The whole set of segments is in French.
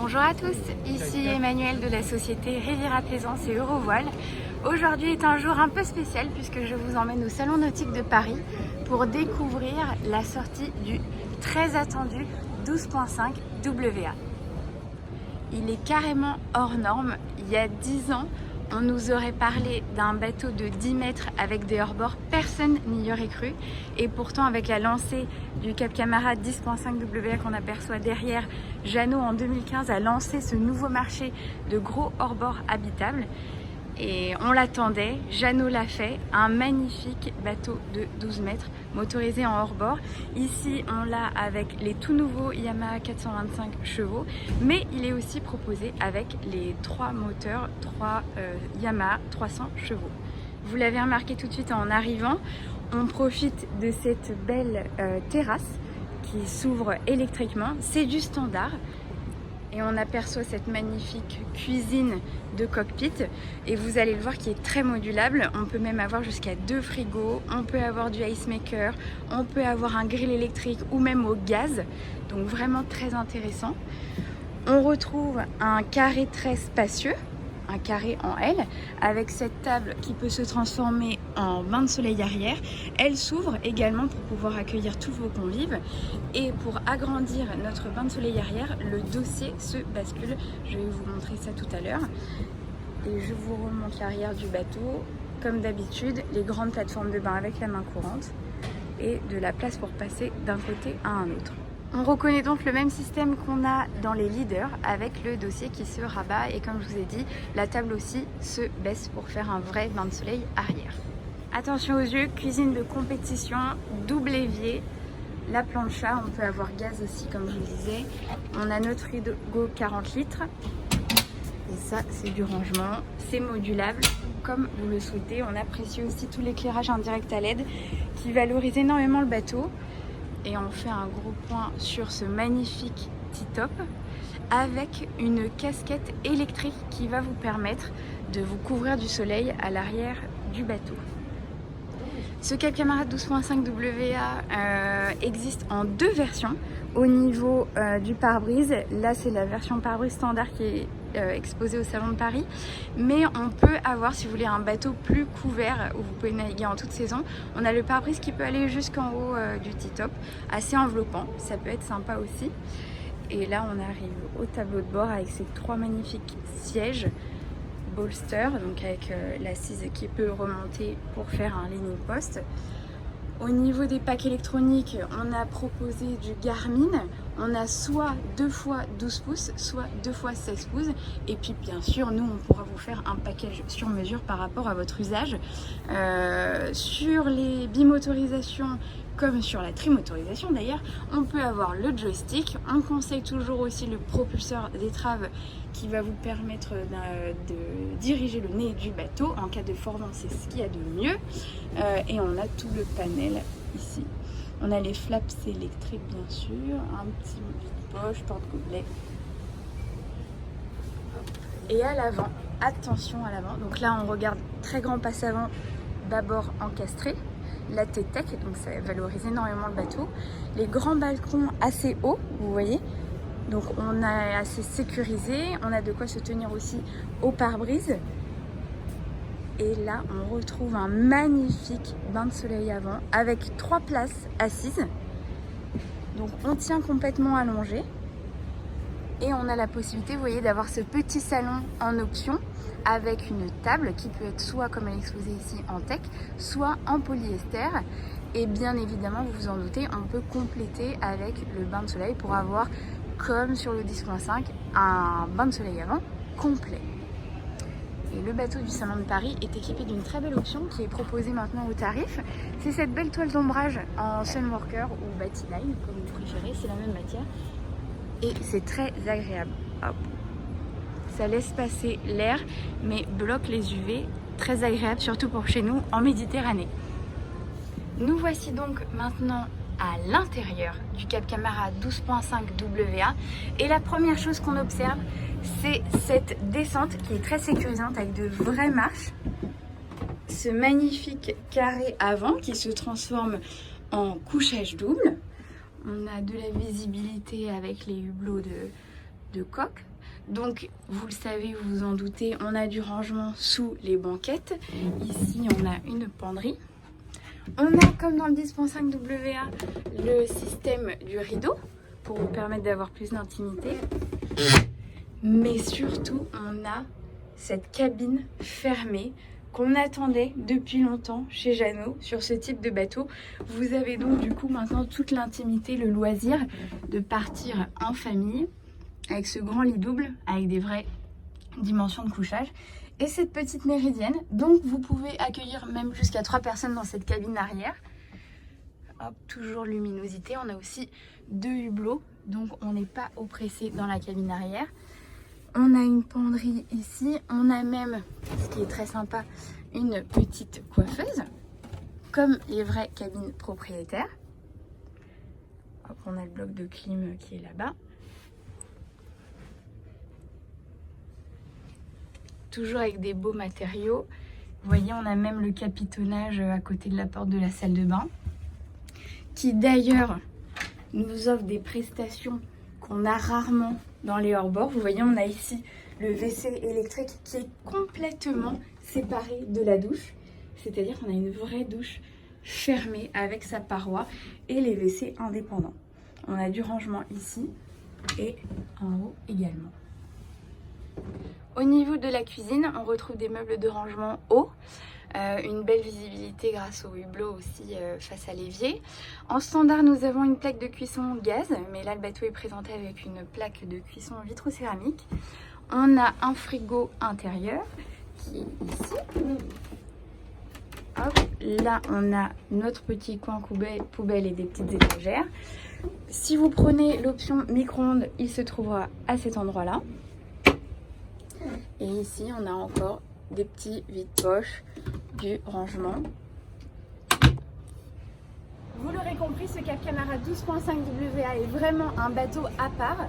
Bonjour à tous, ici Emmanuel de la société Riviera Plaisance et Eurovoile. Aujourd'hui est un jour un peu spécial puisque je vous emmène au Salon Nautique de Paris pour découvrir la sortie du très attendu 12.5 WA. Il est carrément hors norme. Il y a 10 ans, on nous aurait parlé d'un bateau de 10 mètres avec des hors-bords, personne n'y aurait cru. Et pourtant, avec la lancée du Cap Camarade 10.5 WA qu'on aperçoit derrière, Jeannot en 2015 a lancé ce nouveau marché de gros hors-bords habitables. Et on l'attendait, Jeannot l'a fait, un magnifique bateau de 12 mètres motorisé en hors-bord. Ici on l'a avec les tout nouveaux Yamaha 425 chevaux, mais il est aussi proposé avec les 3 moteurs, 3 Yamaha 300 chevaux. Vous l'avez remarqué tout de suite en arrivant, on profite de cette belle terrasse qui s'ouvre électriquement, c'est du standard. Et on aperçoit cette magnifique cuisine de cockpit et vous allez le voir qui est très modulable. On peut même avoir jusqu'à 2 frigos, on peut avoir du ice maker, on peut avoir un grill électrique ou même au gaz, donc vraiment très intéressant. On retrouve un carré très spacieux, un carré en L, avec cette table qui peut se transformer en bain de soleil arrière. Elle s'ouvre également pour pouvoir accueillir tous vos convives. Et pour agrandir notre bain de soleil arrière, le dossier se bascule. Je vais vous montrer ça tout à l'heure. Et je vous remonte l'arrière du bateau. Comme d'habitude, les grandes plateformes de bain avec la main courante et de la place pour passer d'un côté à un autre. On reconnaît donc le même système qu'on a dans les leaders avec le dossier qui se rabat et comme je vous ai dit, la table aussi se baisse pour faire un vrai bain de soleil arrière. Attention aux yeux, cuisine de compétition, double évier, la plancha, on peut avoir gaz aussi comme je vous le disais. On a notre frigo 40 litres et ça c'est du rangement, c'est modulable comme vous le souhaitez. On apprécie aussi tout l'éclairage indirect à LED qui valorise énormément le bateau. Et on fait un gros point sur ce magnifique T-top avec une casquette électrique qui va vous permettre de vous couvrir du soleil à l'arrière du bateau. Ce Cap Camarade 12.5 WA existe en 2 versions au niveau du pare-brise. Là c'est la version pare-brise standard qui est exposée au Salon de Paris, mais on peut avoir, si vous voulez, un bateau plus couvert où vous pouvez naviguer en toute saison. On a le pare-brise qui peut aller jusqu'en haut du T-top, assez enveloppant, ça peut être sympa aussi. Et là on arrive au tableau de bord avec ces 3 magnifiques sièges bolster, donc avec l'assise qui peut remonter pour faire un leaning post. Au niveau des packs électroniques, on a proposé du Garmin. On a soit 2 fois 12 pouces, soit 2 fois 16 pouces. Et puis bien sûr, nous, on pourra vous faire un package sur mesure par rapport à votre usage. Sur les bimotorisations, comme sur la trimotorisation d'ailleurs, on peut avoir le joystick. On conseille toujours aussi le propulseur d'étrave qui va vous permettre de diriger le nez du bateau. En cas de fort vent, c'est ce qu'il y a de mieux. Et on a tout le panel ici. On a les flaps électriques bien sûr, un petit vide-poche, porte-gobelet. Et à l'avant, attention à l'avant. Donc là, on regarde très grand passe avant, bâbord encastré. La T-Tech, donc ça valorise énormément le bateau. Les grands balcons assez hauts, vous voyez. Donc on a assez sécurisé, on a de quoi se tenir aussi au pare-brise. Et là on retrouve un magnifique bain de soleil avant avec 3 places assises. Donc on tient complètement allongé. Et on a la possibilité, vous voyez, d'avoir ce petit salon en option avec une table qui peut être soit, comme elle est exposée ici, en teck, soit en polyester. Et bien évidemment, vous vous en doutez, on peut compléter avec le bain de soleil pour avoir, comme sur le 10.5, un bain de soleil avant complet. Et le bateau du Salon de Paris est équipé d'une très belle option qui est proposée maintenant au tarif. C'est cette belle toile d'ombrage en Sunworker ou Batyline, comme vous préférez, c'est la même matière. Et c'est très agréable. Hop. Ça laisse passer l'air, mais bloque les UV. Très agréable, surtout pour chez nous en Méditerranée. Nous voici donc maintenant à l'intérieur du Cap Camarade 12.5 WA. Et la première chose qu'on observe, c'est cette descente qui est très sécurisante avec de vraies marches. Ce magnifique carré avant qui se transforme en couchage double. On a de la visibilité avec les hublots de coque. Donc vous le savez, vous vous en doutez, on a du rangement sous les banquettes. Ici on a une penderie. On a, comme dans le 10.5 WA, le système du rideau pour vous permettre d'avoir plus d'intimité. Mais surtout, on a cette cabine fermée qu'on attendait depuis longtemps chez Jeannot sur ce type de bateau. Vous avez donc du coup maintenant toute l'intimité, le loisir de partir en famille avec ce grand lit double, avec des vraies dimensions de couchage. Et cette petite méridienne, donc vous pouvez accueillir même jusqu'à 3 personnes dans cette cabine arrière. Hop, toujours luminosité. On a aussi 2 hublots, donc on n'est pas oppressé dans la cabine arrière. On a une penderie ici, on a même, ce qui est très sympa, une petite coiffeuse, comme les vraies cabines propriétaires. Hop, on a le bloc de clim qui est là-bas. Toujours avec des beaux matériaux. Vous voyez, on a même le capitonnage à côté de la porte de la salle de bain, qui d'ailleurs nous offre des prestations qu'on a rarement dans les hors-bords. Vous voyez, on a ici le WC électrique qui est complètement séparé de la douche. C'est-à-dire qu'on a une vraie douche fermée avec sa paroi et les WC indépendants. On a du rangement ici et en haut également. Au niveau de la cuisine, on retrouve des meubles de rangement hauts, une belle visibilité grâce au hublot aussi face à l'évier. En standard, nous avons une plaque de cuisson gaz, mais là le bateau est présenté avec une plaque de cuisson vitrocéramique. On a un frigo intérieur qui est ici. Hop, là on a notre petit coin poubelle et des petites étagères. Si vous prenez l'option micro-ondes, il se trouvera à cet endroit-là. Et ici, on a encore des petits vide-poches, du rangement. Vous l'aurez compris, ce Cap Camara 12.5 WA est vraiment un bateau à part.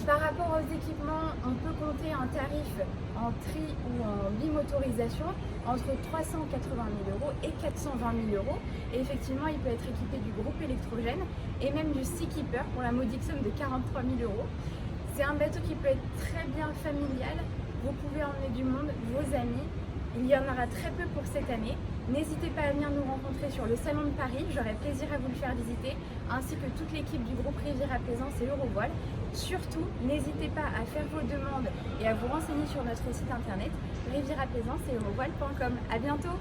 Par rapport aux équipements, on peut compter un tarif en tri ou en bimotorisation entre 380 000 € et 420 000 €. Et effectivement, il peut être équipé du groupe électrogène et même du Seakeeper pour la modique somme de 43 000 €. C'est un bateau qui peut être très bien familial. Vous pouvez emmener du monde, vos amis. Il y en aura très peu pour cette année. N'hésitez pas à venir nous rencontrer sur le Salon de Paris. J'aurai plaisir à vous le faire visiter, ainsi que toute l'équipe du groupe Riviera Plaisance et Eurovoile. Surtout, n'hésitez pas à faire vos demandes et à vous renseigner sur notre site internet rivieraplaisance et eurovoile.com. À bientôt!